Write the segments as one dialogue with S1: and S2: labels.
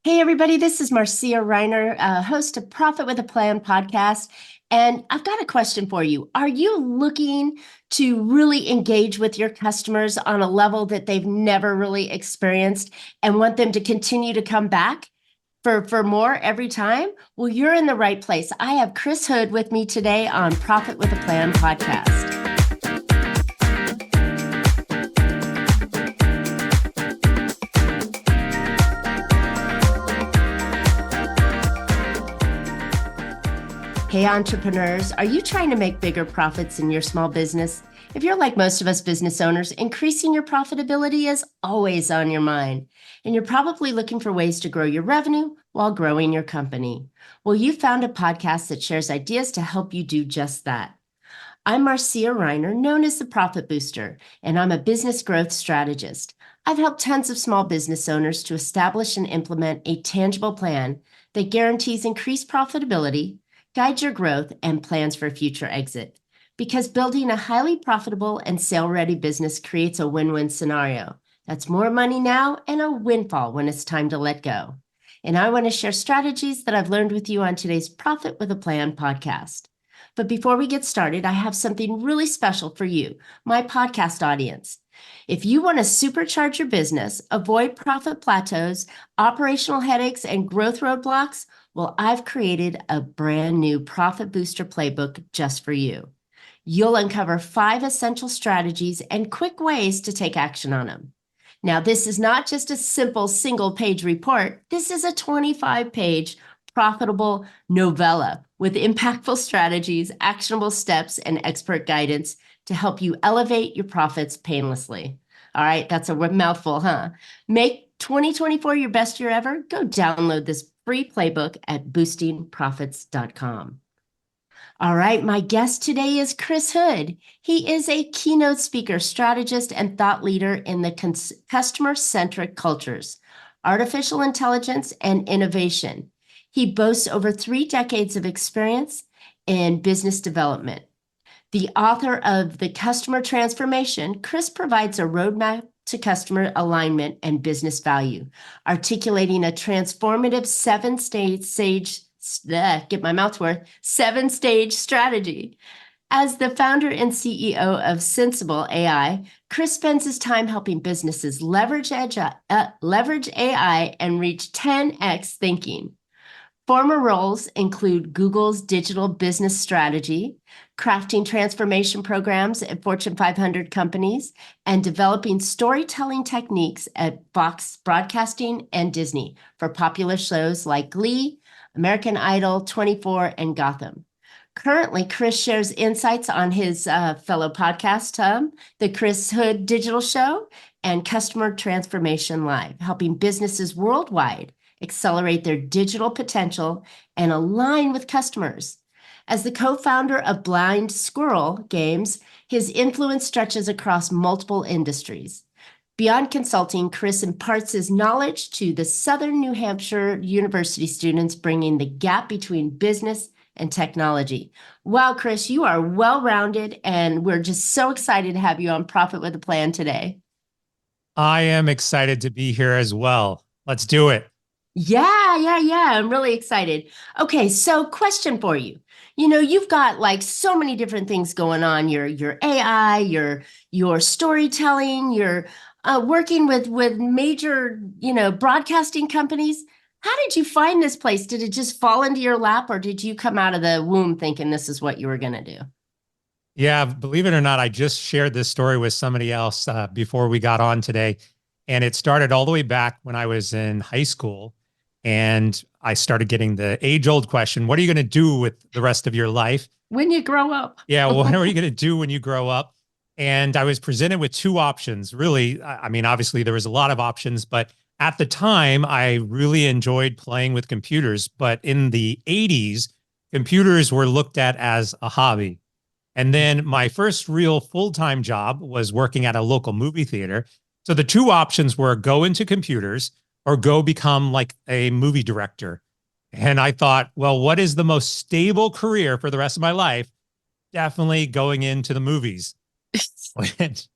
S1: Hey, everybody, this is Marcia Riner, host of Profit with a Plan podcast. And I've got a question for you. Are you looking to really engage with your customers on a level that they've never really experienced and want them to continue to come back for more every time? Well, you're in the right place. I have Chris Hood with me today on Profit with a Plan podcast. Hey, entrepreneurs, are you trying to make bigger profits in your small business? If you're like most of us business owners, increasing your profitability is always on your mind, and you're probably looking for ways to grow your revenue while growing your company. Well, you found a podcast that shares ideas to help you do just that. I'm Marcia Riner, known as the Profit Booster, and I'm a business growth strategist. I've helped tons of small business owners to establish and implement a tangible plan that guarantees increased profitability, guides your growth, and plans for future exit. Because building a highly profitable and sale-ready business creates a win-win scenario. That's more money now and a windfall when it's time to let go. And I want to share strategies that I've learned with you on today's Profit with a Plan podcast. But before we get started, I have something really special for you, my podcast audience. If you want to supercharge your business, avoid profit plateaus, operational headaches, and growth roadblocks, well, I've created a brand new Profit Booster Playbook just for you. You'll uncover 5 essential strategies and quick ways to take action on them. Now, this is not just a simple single-page report. This is a 25-page profitable novella with impactful strategies, actionable steps, and expert guidance to help you elevate your profits painlessly. All right, that's a mouthful, huh? Make 2024 your best year ever? Go download this free playbook at boostingprofits.com. All right, my guest today is Chris Hood. He is a keynote speaker, strategist, and thought leader in the customer-centric cultures, artificial intelligence, and innovation. He boasts over 3 decades of experience in business development. The author of The Customer Transformation, Chris provides a roadmap to customer alignment and business value, articulating a transformative 7-stage strategy. As the founder and CEO of Sensible AI, Chris spends his time helping businesses leverage AI and reach 10x thinking. Former roles include Google's digital business strategy, crafting transformation programs at Fortune 500 companies, and developing storytelling techniques at Fox Broadcasting and Disney for popular shows like Glee, American Idol, 24, and Gotham. Currently, Chris shares insights on his fellow podcast, The Chris Hood Digital Show and Customer Transformation Live, helping businesses worldwide accelerate their digital potential and align with customers. As the co-founder of Blind Squirrel Games, his influence stretches across multiple industries. Beyond consulting, Chris imparts his knowledge to the Southern New Hampshire University students, bringing the gap between business and technology. Wow, Chris, you are well-rounded, and we're just so excited to have you on Profit with a Plan today.
S2: I am excited to be here as well. Let's do it.
S1: Yeah. I'm really excited. Okay, so question for you. You've got like so many different things going on. Your AI, your storytelling, you're working with major, broadcasting companies. How did you find this place? Did it just fall into your lap, or did you come out of the womb thinking this is what you were going to do?
S2: Yeah, believe it or not, I just shared this story with somebody else before we got on today. And it started all the way back when I was in high school. And I started getting the age-old question, what are you going to do with the rest of your life?
S1: When you grow up.
S2: Yeah, what are you going to do when you grow up? And I was presented with 2 options, really. I mean, obviously, there was a lot of options, but at the time, I really enjoyed playing with computers. But in the 80s, computers were looked at as a hobby. And then my first real full-time job was working at a local movie theater. So the 2 options were go into computers or go become like a movie director. And I thought, well, what is the most stable career for the rest of my life? Definitely going into the movies. which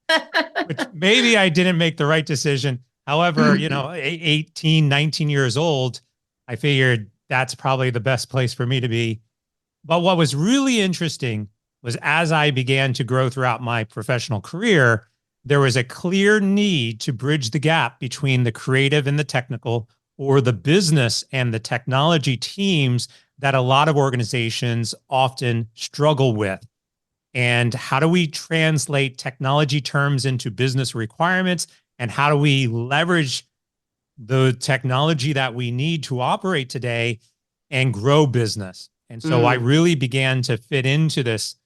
S2: maybe I didn't make the right decision. However, 18, 19 years old, I figured that's probably the best place for me to be. But what was really interesting was as I began to grow throughout my professional career, there was a clear need to bridge the gap between the creative and the technical, or the business and the technology teams that a lot of organizations often struggle with. And how do we translate technology terms into business requirements? And how do we leverage the technology that we need to operate today and grow business? And so I really began to fit into this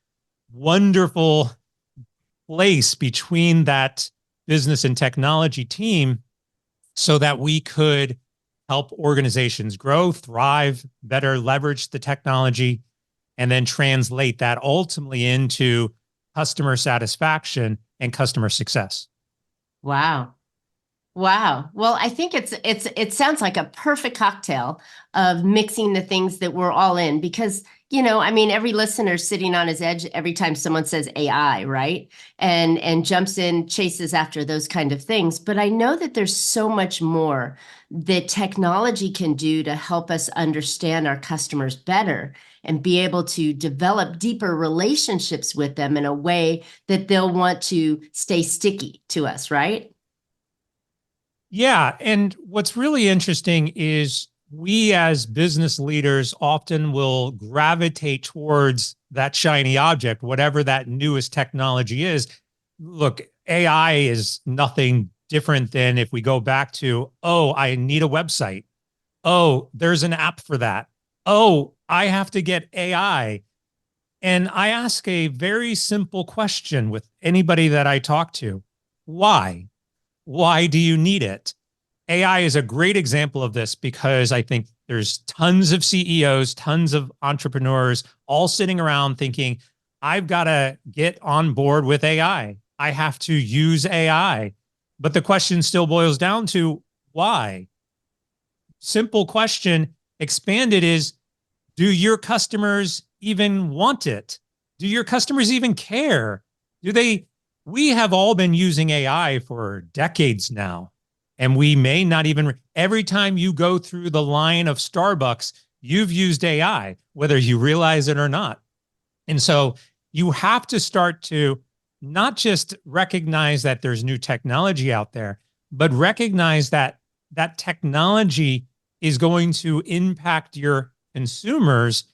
S2: wonderful place between that business and technology team so that we could help organizations grow, thrive, better leverage the technology, and then translate that ultimately into customer satisfaction and customer success.
S1: Wow. Wow. Well, I think it sounds like a perfect cocktail of mixing the things that we're all in because, I mean, every listener's sitting on his edge every time someone says AI, right? And jumps in, chases after those kind of things. But I know that there's so much more that technology can do to help us understand our customers better and be able to develop deeper relationships with them in a way that they'll want to stay sticky to us, right?
S2: Yeah. And what's really interesting is we as business leaders often will gravitate towards that shiny object, whatever that newest technology is. Look, AI is nothing different than if we go back to, oh, I need a website. Oh, there's an app for that. Oh, I have to get AI. And I ask a very simple question with anybody that I talk to. Why? Why do you need it? AI is a great example of this because I think there's tons of CEOs, tons of entrepreneurs all sitting around thinking, I've got to get on board with AI. I have to use AI. But the question still boils down to why? Simple question expanded is, do your customers even want it? Do your customers even care? Do they? We have all been using AI for decades now. And we may not even, every time you go through the line of Starbucks, you've used AI, whether you realize it or not. And so you have to start to not just recognize that there's new technology out there, but recognize that that technology is going to impact your consumers.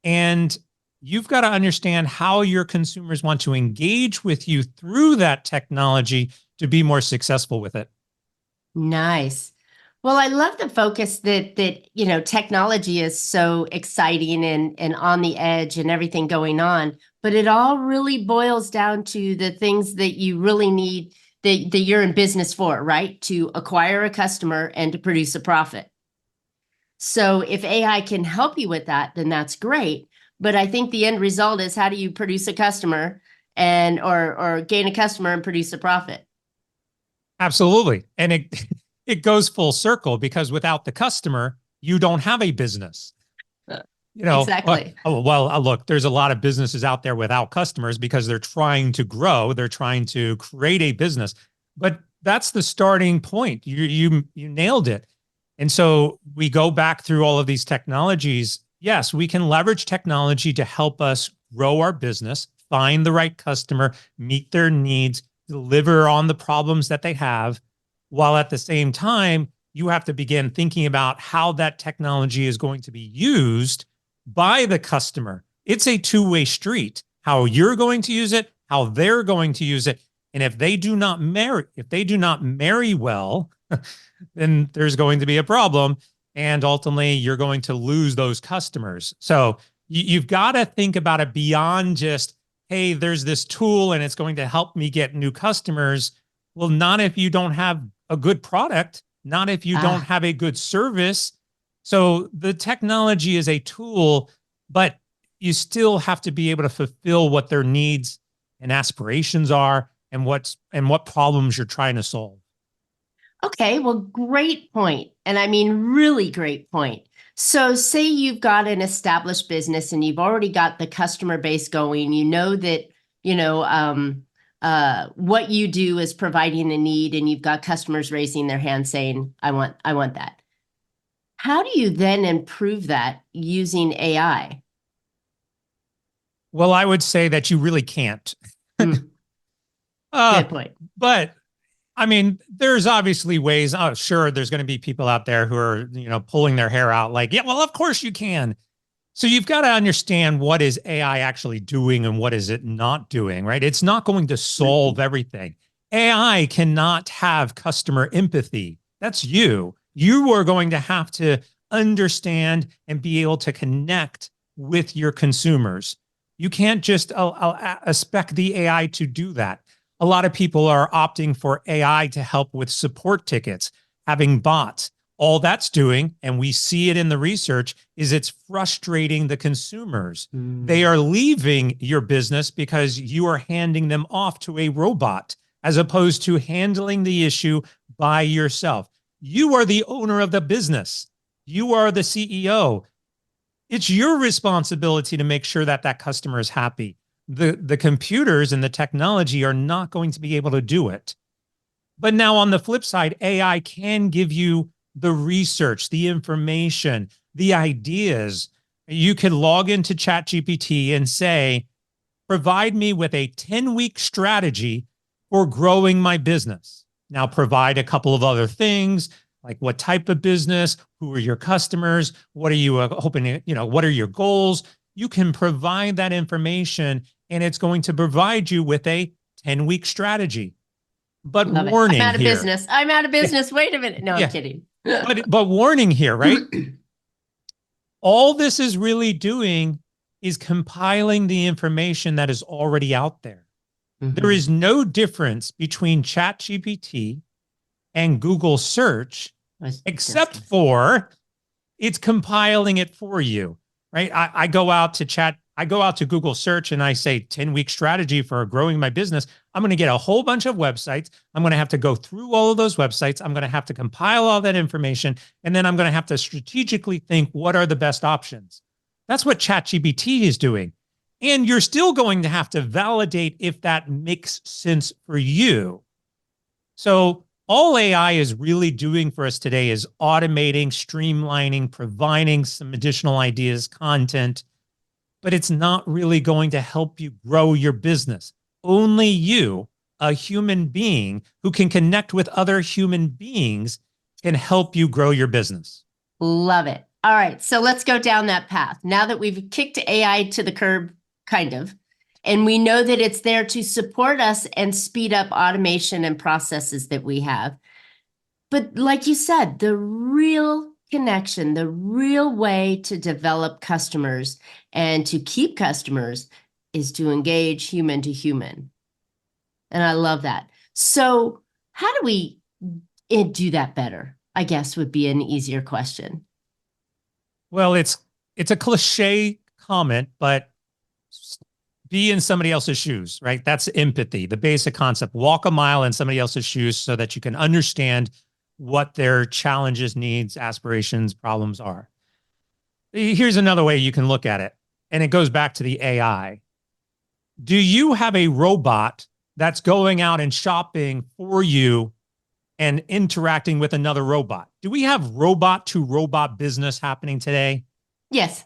S2: And you've got to understand how your consumers want to engage with you through that technology to be more successful with it.
S1: Nice. Well, I love the focus that technology is so exciting and on the edge and everything going on, but it all really boils down to the things that you really need that you're in business for, right? To acquire a customer and to produce a profit. So if AI can help you with that, then that's great. But I think the end result is how do you produce a customer and or gain a customer and produce a profit?
S2: Absolutely. And it goes full circle because without the customer, you don't have a business.
S1: Exactly.
S2: Look, there's a lot of businesses out there without customers because they're trying to grow, they're trying to create a business. But that's the starting point. You nailed it. And so we go back through all of these technologies. Yes, we can leverage technology to help us grow our business, find the right customer, meet their needs, deliver on the problems that they have, while at the same time, you have to begin thinking about how that technology is going to be used by the customer. It's a two-way street. How you're going to use it, how they're going to use it. And if they do not marry well, then there's going to be a problem. And ultimately, you're going to lose those customers. So you've got to think about it beyond just, hey, there's this tool and it's going to help me get new customers. Well, not if you don't have a good product, not if you don't have a good service. So the technology is a tool, but you still have to be able to fulfill what their needs and aspirations are and what problems you're trying to solve.
S1: Okay, well, great point. And I mean, really great point. So say you've got an established business and you've already got the customer base going, you know that, what you do is providing a need, and you've got customers raising their hand saying, I want that. How do you then improve that using AI?
S2: Well, I would say that you really can't.
S1: Good point.
S2: But I mean, there's obviously ways. Oh, sure, there's going to be people out there who are, pulling their hair out like, yeah, well, of course you can. So you've got to understand what is AI actually doing and what is it not doing, right? It's not going to solve everything. AI cannot have customer empathy. That's you. You are going to have to understand and be able to connect with your consumers. You can't just expect the AI to do that. A lot of people are opting for AI to help with support tickets, having bots. All that's doing, and we see it in the research, is it's frustrating the consumers. They are leaving your business because you are handing them off to a robot as opposed to handling the issue by yourself. You are the owner of the business. You are the CEO. It's your responsibility to make sure that that customer is happy. The computers and the technology are not going to be able to do it. But now on the flip side, AI can give you the research, the information, the ideas. You could log into ChatGPT and say, provide me with a 10-week strategy for growing my business. Now provide a couple of other things, like what type of business, who are your customers, what are you hoping, what are your goals? You can provide that information, and it's going to provide you with a 10-week strategy. But
S1: Love
S2: warning
S1: I'm out of
S2: here.
S1: business. I'm out of business. Wait a minute. No, I'm kidding.
S2: but warning here, right? All this is really doing is compiling the information that is already out there. There is no difference between ChatGPT and Google search, except for it's compiling it for you, right? I go out to Google search and I say 10-week strategy for growing my business. I'm going to get a whole bunch of websites. I'm going to have to go through all of those websites. I'm going to have to compile all that information. And then I'm going to have to strategically think, what are the best options? That's what ChatGPT is doing. And you're still going to have to validate if that makes sense for you. So all AI is really doing for us today is automating, streamlining, providing some additional ideas, content, but it's not really going to help you grow your business. Only you, a human being who can connect with other human beings, can help you grow your business.
S1: Love it. All right, so let's go down that path. Now that we've kicked AI to the curb, kind of, and we know that it's there to support us and speed up automation and processes that we have. But like you said, the real connection, the real way to develop customers and to keep customers is to engage human to human. And I love that. So how do we do that better? I guess would be an easier question.
S2: Well, it's a cliche comment, but be in somebody else's shoes, right? That's empathy, the basic concept. Walk a mile in somebody else's shoes so that you can understand what their challenges, needs, aspirations, problems are. Here's another way you can look at it, and it goes back to the AI. Do you have a robot that's going out and shopping for you and interacting with another robot? Do we have robot to robot business happening today?
S1: Yes.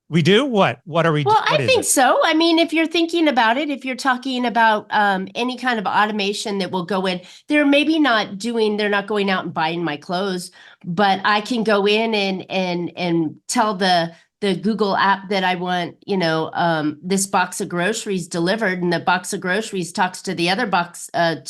S2: We do? What are we?
S1: Well, I think so. I mean, if you're thinking about it, if you're talking about any kind of automation that will go in, they're not going out and buying my clothes, but I can go in and tell the Google app that I want, this box of groceries delivered, and the box of groceries talks to the other box I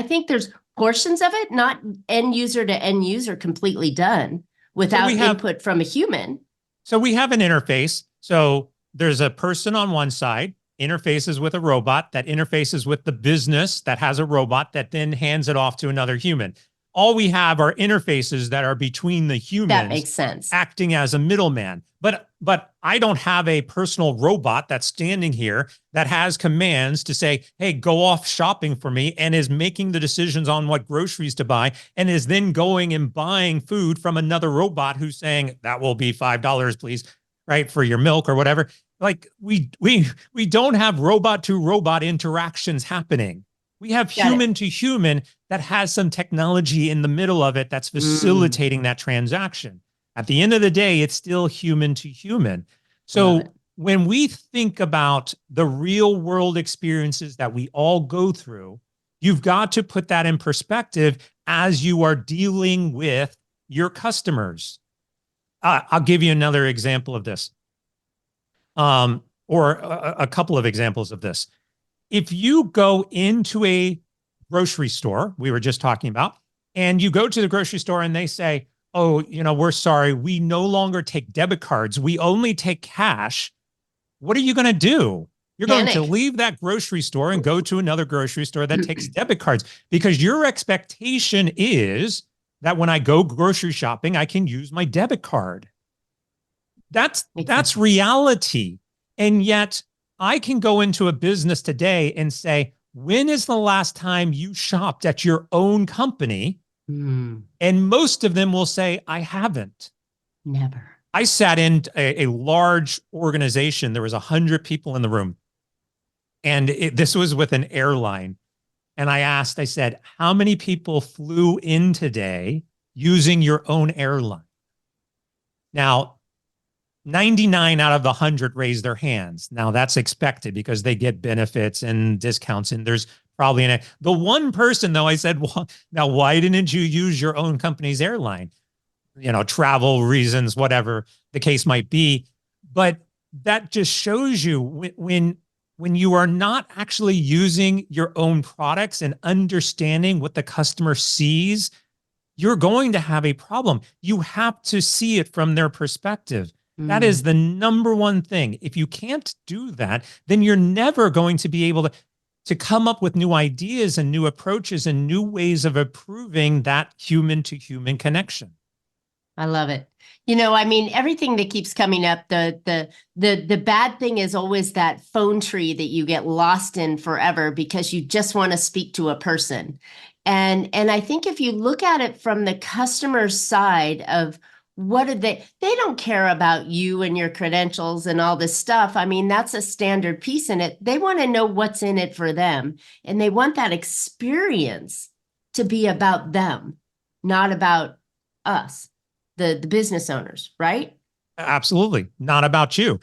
S1: think there's portions of it, not end user to end user completely done without input from a human.
S2: So we have an interface. So there's a person on one side, interfaces with a robot, that interfaces with the business that has a robot that then hands it off to another human. All we have are interfaces that are between the humans.
S1: That makes sense.
S2: Acting as a middleman. But I don't have a personal robot that's standing here that has commands to say, hey, go off shopping for me, and is making the decisions on what groceries to buy, and is then going and buying food from another robot who's saying, that will be $5, please, right, for your milk or whatever. Like we don't have robot to robot interactions happening. We have
S1: Got it.
S2: human to human that has some technology in the middle of it that's
S1: Mm,
S2: facilitating that transaction. At the end of the day, it's still human to human.
S1: love it.
S2: So when we think about the real world experiences that we all go through, you've got to put that in perspective as you are dealing with your customers. I'll give you another example of this, or a couple of examples of this. If you go into a grocery store, we were just talking about, and you go to the grocery store and they say, oh, we're sorry, we no longer take debit cards. We only take cash. What are you going to do? You're going to
S1: Panic.
S2: leave that grocery store and go to another grocery store that takes debit cards because your expectation is that when I go grocery shopping, I can use my debit card. That's
S1: Exactly.
S2: reality. And yet I can go into a business today and say, when is the last time you shopped at your own company?
S1: Mm,
S2: And most of them will say, I haven't.
S1: never.
S2: I sat in a large organization. There was 100 people in the room. And this was with an airline. And I said, how many people flew in today using your own airline? Now, 99 out of the 100 raised their hands. Now that's expected because they get benefits and discounts. And there's probably the one person though, I said, well, now why didn't you use your own company's airline? Travel reasons, whatever the case might be. But that just shows you when you are not actually using your own products and understanding what the customer sees, you're going to have a problem. You have to see it from their perspective. That is
S1: Mm.
S2: the number one thing. If you can't do that, then you're never going to be able to come up with new ideas and new approaches and new ways of improving that human to human connection.
S1: I love it. I mean, everything that keeps coming up, the bad thing is always that phone tree that you get lost in forever because you just want to speak to a person. And I think if you look at it from the customer side of what are they don't care about you and your credentials and all this stuff. I mean, that's a standard piece in it. They want to know what's in it for them. And they want that experience to be about them, not about us, the business owners, right?
S2: Absolutely. Not about you.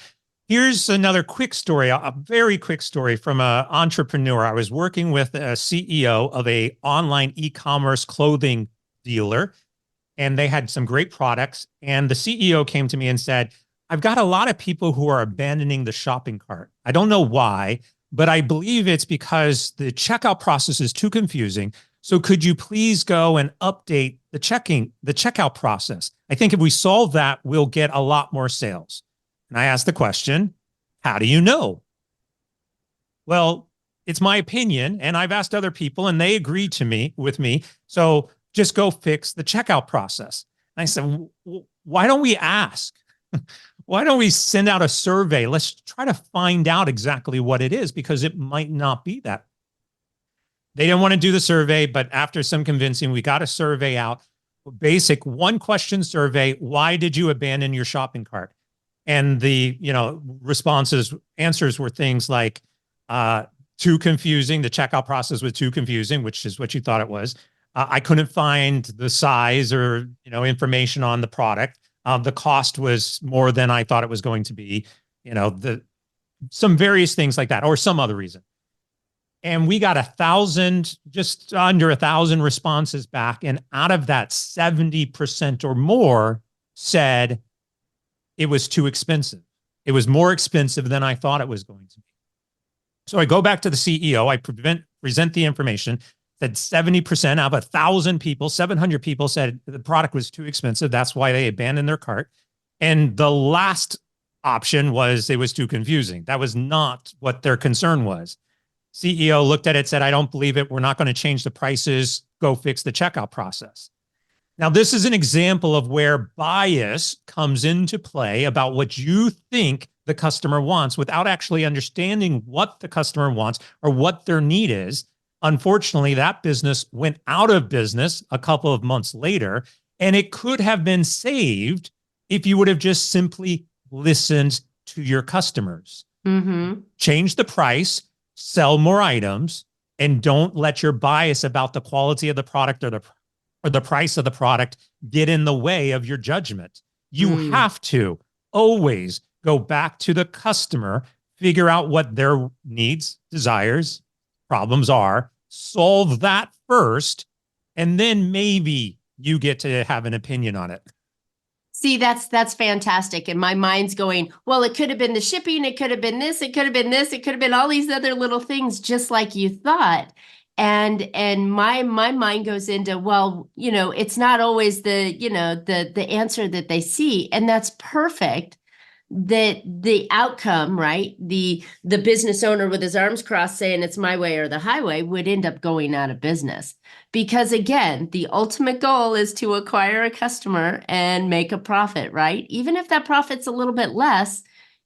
S2: Here's another quick story, a very quick story from an entrepreneur. I was working with a CEO of a online e-commerce clothing dealer, and they had some great products. And the CEO came to me and said, I've got a lot of people who are abandoning the shopping cart. I don't know why, but I believe it's because the checkout process is too confusing. So could you please go and update the checkout process? I think if we solve that, we'll get a lot more sales. And I asked the question, how do you know? Well, it's my opinion, and I've asked other people, and they agreed with me. So just go fix the checkout process. And I said, why don't we ask? Why don't we send out a survey? Let's try to find out exactly what it is, because it might not be that. They didn't want to do the survey, but after some convincing, we got a survey out. Basic one question survey. Why did you abandon your shopping cart? And the answers were things like too confusing. The checkout process was too confusing, which is what you thought it was. I couldn't find the size or information on the product. The cost was more than I thought it was going to be. Some various things like that, or some other reason. And we got 1,000, just under 1,000 responses back. And out of that, 70% or more said it was too expensive. It was more expensive than I thought it was going to be. So I go back to the CEO. I present the information that 70% out of 1,000 people, 700 people said the product was too expensive. That's why they abandoned their cart. And the last option was it was too confusing. That was not what their concern was. CEO looked at it, said, I don't believe it. We're not going to change the prices. Go fix the checkout process. Now, this is an example of where bias comes into play about what you think the customer wants without actually understanding what the customer wants or what their need is. Unfortunately, that business went out of business a couple of months later, and it could have been saved if you would have just simply listened to your customers.
S1: Mm-hmm.
S2: Change the price, sell more items, and don't let your bias about the quality of the product or the price of the product get in the way of your judgment. You have to always go back to the customer, figure out what their needs, desires, problems are, solve that first, and then maybe you get to have an opinion on it.
S1: See, that's fantastic. And my mind's going, well, it could have been the shipping, it could have been this, it could have been this, it could have been all these other little things, just like you thought. And my mind goes into, well, it's not always the answer that they see. And that's perfect. That the outcome, right? The business owner with his arms crossed saying it's my way or the highway would end up going out of business. Because again, the ultimate goal is to acquire a customer and make a profit, right? Even if that profit's a little bit less,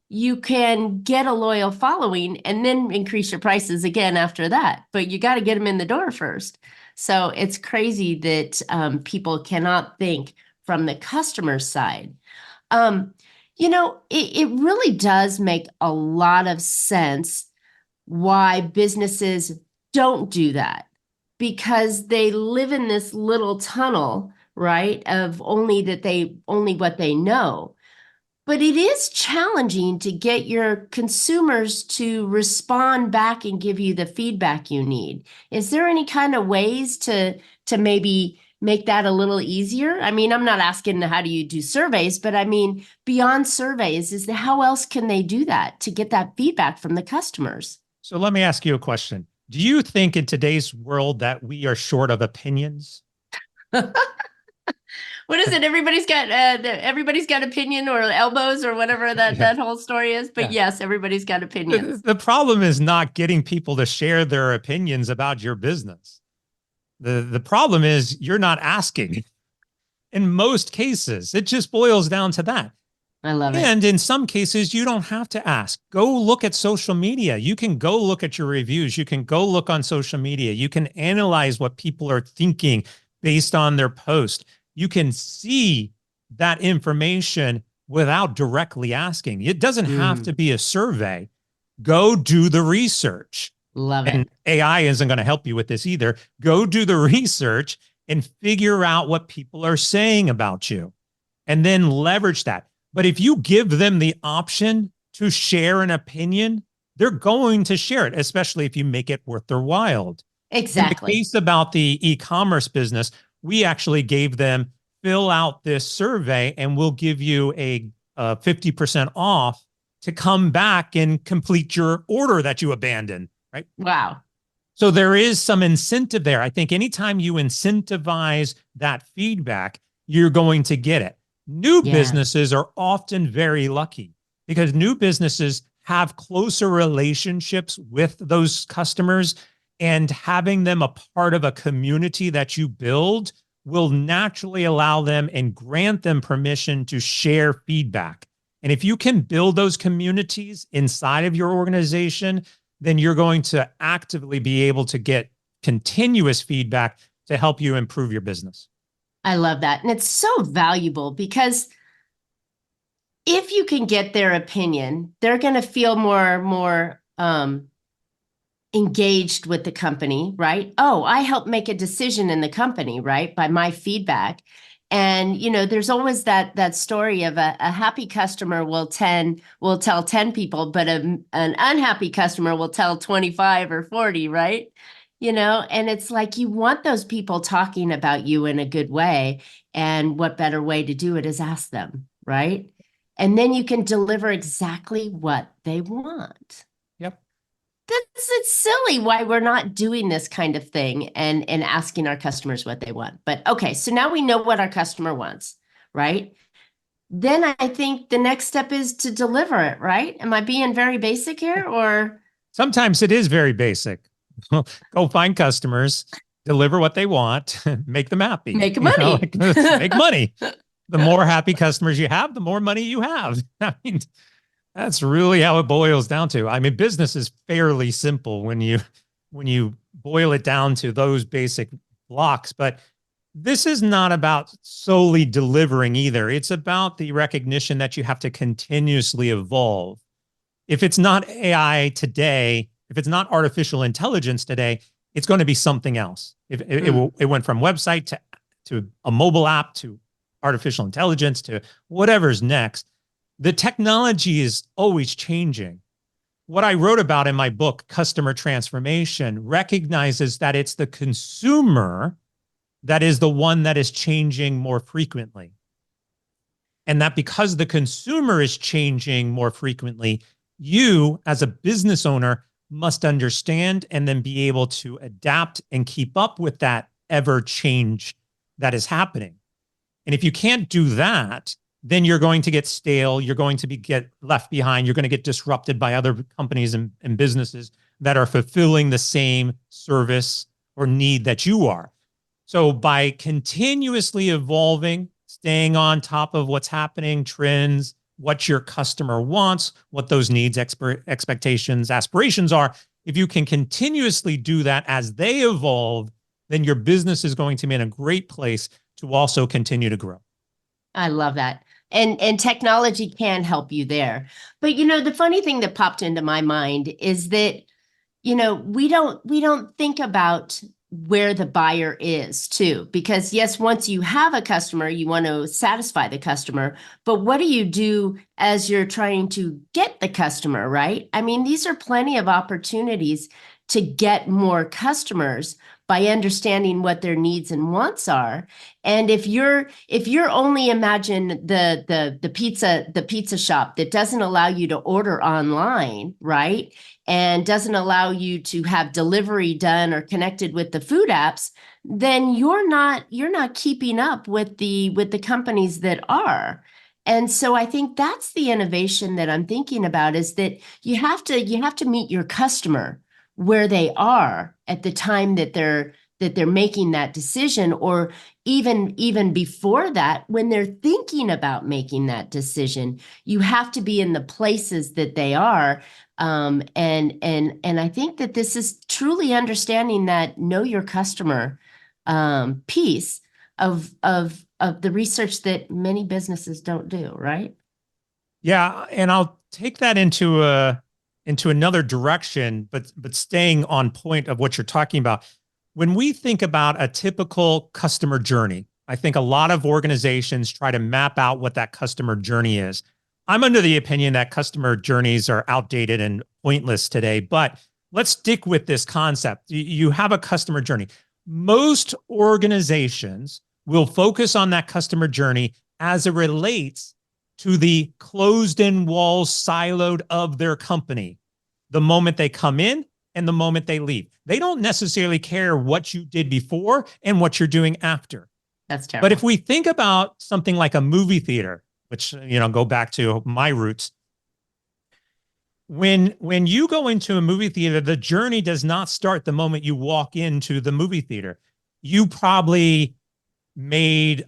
S1: you can get a loyal following and then increase your prices again after that. But you got to get them in the door first. So it's crazy that people cannot think from the customer's side. It really does make a lot of sense why businesses don't do that, because they live in this little tunnel, right, of only what they know. But it is challenging to get your consumers to respond back and give you the feedback you need. Is there any kind of ways to maybe make that a little easier? I mean, I'm not asking how do you do surveys, but I mean, beyond surveys, how else can they do that to get that feedback from the customers?
S2: So let me ask you a question. Do you think in today's world that we are short of opinions?
S1: What is it? Everybody's got opinion or elbows or whatever that whole story is. But yes, everybody's got opinions.
S2: The problem is not getting people to share their opinions about your business. The problem is you're not asking. In most cases, it just boils down to that.
S1: I love it.
S2: And in some cases, you don't have to ask. Go look at social media. You can go look at your reviews. You can go look on social media. You can analyze what people are thinking based on their post. You can see that information without directly asking. It doesn't have to be a survey. Go do the research.
S1: Love it.
S2: And AI isn't going to help you with this either. Go do the research and figure out what people are saying about you and then leverage that. But if you give them the option to share an opinion, they're going to share it, especially if you make it worth their while.
S1: Exactly.
S2: In the case about the e-commerce business, we actually gave them fill out this survey and we'll give you a 50% off to come back and complete your order that you abandoned, right?
S1: Wow.
S2: So there is some incentive there. I think anytime you incentivize that feedback, you're going to get it. New businesses are often very lucky because new businesses have closer relationships with those customers, and having them a part of a community that you build will naturally allow them and grant them permission to share feedback. And if you can build those communities inside of your organization, then you're going to actively be able to get continuous feedback to help you improve your business.
S1: I love that. And it's so valuable because if you can get their opinion, they're going to feel more engaged with the company, right? Oh, I helped make a decision in the company, right? By my feedback. And, there's always that story of a happy customer will tell 10 people, but an unhappy customer will tell 25 or 40, right? And it's like you want those people talking about you in a good way. And what better way to do it is ask them, right? And then you can deliver exactly what they want.
S2: Yep.
S1: It's silly why we're not doing this kind of thing and asking our customers what they want. But okay, so now we know what our customer wants, right? Then I think the next step is to deliver it, right? Am I being very basic here or?
S2: Sometimes it is very basic. Go find customers, deliver what they want, make them happy.
S1: Make money.
S2: Make money. The more happy customers you have, the more money you have. I mean, that's really how it boils down to. I mean, business is fairly simple when you boil it down to those basic blocks. But This is not about solely delivering either. It's about the recognition that you have to continuously evolve. If it's not AI today, if it's not artificial intelligence today, it's going to be something else. If it went from website to a mobile app to artificial intelligence to whatever's next, the technology is always changing. What I wrote about in my book, Customer Transformation, recognizes that it's the consumer that is the one that is changing more frequently. And that because the consumer is changing more frequently, you as a business owner must understand and then be able to adapt and keep up with that ever change that is happening. And if you can't do that, then you're going to get stale. You're going to get left behind. You're going to get disrupted by other companies and businesses that are fulfilling the same service or need that you are. So by continuously evolving, staying on top of what's happening, trends, what your customer wants, what those needs, expectations, aspirations are, if you can continuously do that as they evolve, then your business is going to be in a great place to also continue to grow.
S1: I love that. And technology can help you there. But the funny thing that popped into my mind is that we don't think about where the buyer is too, because yes, once you have a customer, you want to satisfy the customer, but what do you do as you're trying to get the customer, right? I mean, these are plenty of opportunities to get more customers by understanding what their needs and wants are. And if you're only imagine the pizza shop that doesn't allow you to order online, right? And doesn't allow you to have delivery done or connected with the food apps, then you're not keeping up with the companies that are. And so I think that's the innovation that I'm thinking about, is that you have to meet your customer where they are at the time that they're making that decision, or even before that, when they're thinking about making that decision. You have to be in the places that they are. And I think that this is truly understanding that know your customer piece of the research that many businesses don't do, right?
S2: Yeah, and I'll take that into another direction, but staying on point of what you're talking about. When we think about a typical customer journey, I think a lot of organizations try to map out what that customer journey is. I'm under the opinion that customer journeys are outdated and pointless today, but let's stick with this concept. You have a customer journey. Most organizations will focus on that customer journey as it relates to the closed-in walls siloed of their company. The moment they come in and the moment they leave. They don't necessarily care what you did before and what you're doing after.
S1: That's terrible.
S2: But if we think about something like a movie theater, which, go back to my roots, when you go into a movie theater, the journey does not start the moment you walk into the movie theater. You probably made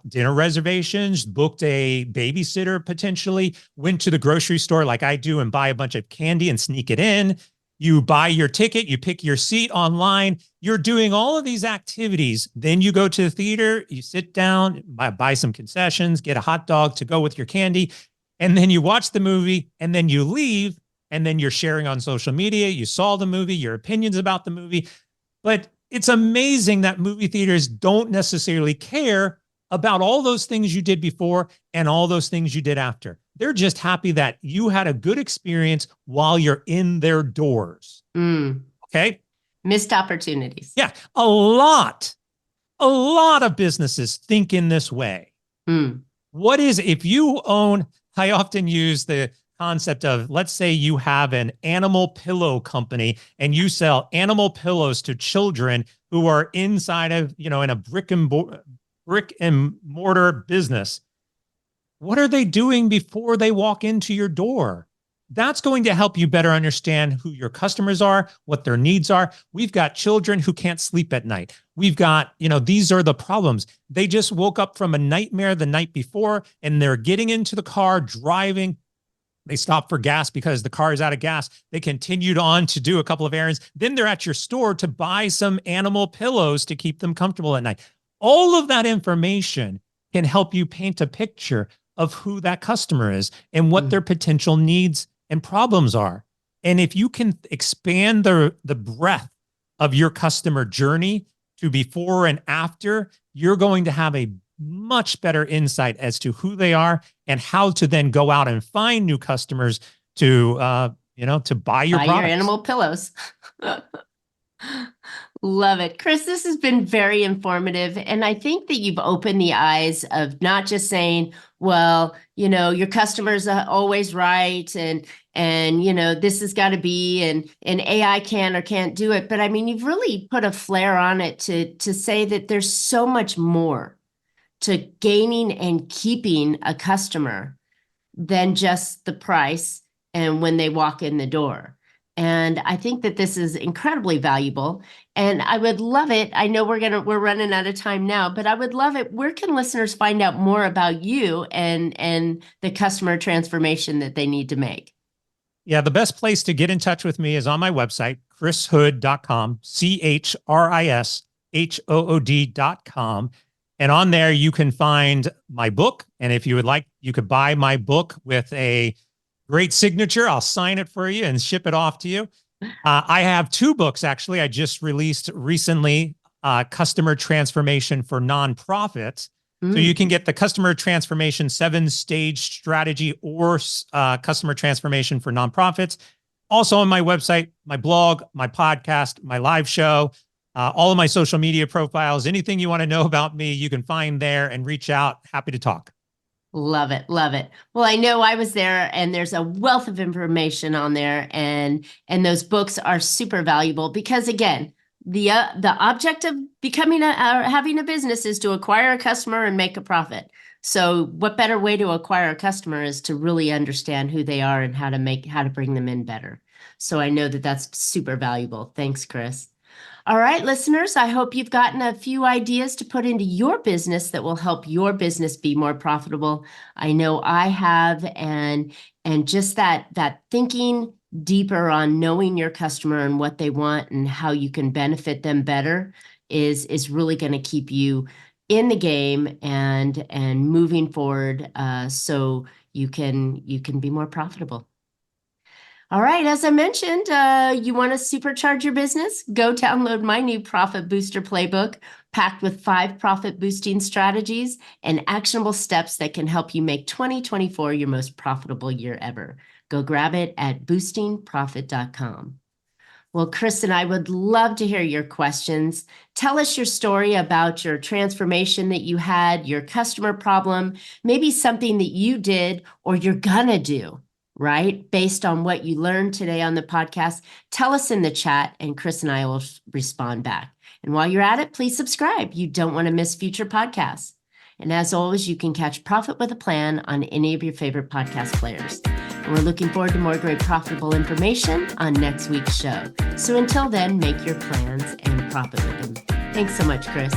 S2: dinner reservations, booked a babysitter potentially, went to the grocery store like I do and buy a bunch of candy and sneak it in. You buy your ticket, you pick your seat online. You're doing all of these activities. Then you go to the theater, you sit down, buy some concessions, get a hot dog to go with your candy. And then you watch the movie and then you leave, and then you're sharing on social media. You saw the movie, your opinions about the movie. But it's amazing that movie theaters don't necessarily care about all those things you did before and all those things you did after. They're just happy that you had a good experience while you're in their doors. Okay?
S1: Missed opportunities.
S2: Yeah. A lot of businesses think in this way. What is, if you own, I often use the concept of, let's say you have an animal pillow company and you sell animal pillows to children who are inside of, in a brick and mortar business. What are they doing before they walk into your door? That's going to help you better understand who your customers are, what their needs are. We've got children who can't sleep at night. We've got, these are the problems. They just woke up from a nightmare the night before and they're getting into the car, driving. They stop for gas because the car is out of gas. They continued on to do a couple of errands. Then they're at your store to buy some animal pillows to keep them comfortable at night. all of that information can help you paint a picture of who that customer is and what their potential needs and problems are. And if you can expand the breadth of your customer journey to before and after, you're going to have a much better insight as to who they are and how to then go out and find new customers to, to buy your products.
S1: Your animal pillows. Love it. Chris, this has been very informative. And I think that you've opened the eyes of not just saying, well, your customers are always right. And this has got to be, and AI can or can't do it. But I mean, you've really put a flair on it to say that there's so much more to gaining and keeping a customer than just the price and when they walk in the door. And I think that this is incredibly valuable. And I would love it. I know we're running out of time now, but I would love it. Where can listeners find out more about you and the customer transformation that they need to make?
S2: Yeah, the best place to get in touch with me is on my website, chrishood.com, CHRISHOOD.com. And on there, you can find my book. And if you would like, you could buy my book with a great signature. I'll sign it for you and ship it off to you. I have 2 books, actually. I just released recently, Customer Transformation for Nonprofits. So you can get the Customer Transformation 7-stage strategy or Customer Transformation for Nonprofits. Also on my website, my blog, my podcast, my live show, all of my social media profiles, anything you want to know about me, you can find there and reach out. Happy to talk.
S1: Love it. Love it. Well, I know I was there and there's a wealth of information on there, and those books are super valuable because, again, the object of becoming having a business is to acquire a customer and make a profit. So what better way to acquire a customer is to really understand who they are and how to bring them in better. So I know that that's super valuable. Thanks, Chris. All right, listeners, I hope you've gotten a few ideas to put into your business that will help your business be more profitable. I know I have, and just that thinking deeper on knowing your customer and what they want and how you can benefit them better is really going to keep you in the game and moving forward, so you can be more profitable. All right, as I mentioned, you want to supercharge your business? Go download my new Profit Booster Playbook, packed with 5 profit boosting strategies and actionable steps that can help you make 2024 your most profitable year ever. Go grab it at boostingprofit.com. Well, Chris and I would love to hear your questions. Tell us your story about your transformation that you had, your customer problem, maybe something that you did or you're gonna do, right? Based on what you learned today on the podcast. Tell us in the chat and Chris and I will respond back. And while you're at it, please subscribe. You don't want to miss future podcasts. And as always, you can catch Profit with a Plan on any of your favorite podcast players. And we're looking forward to more great profitable information on next week's show. So until then, make your plans and profit with them. Thanks so much, Chris.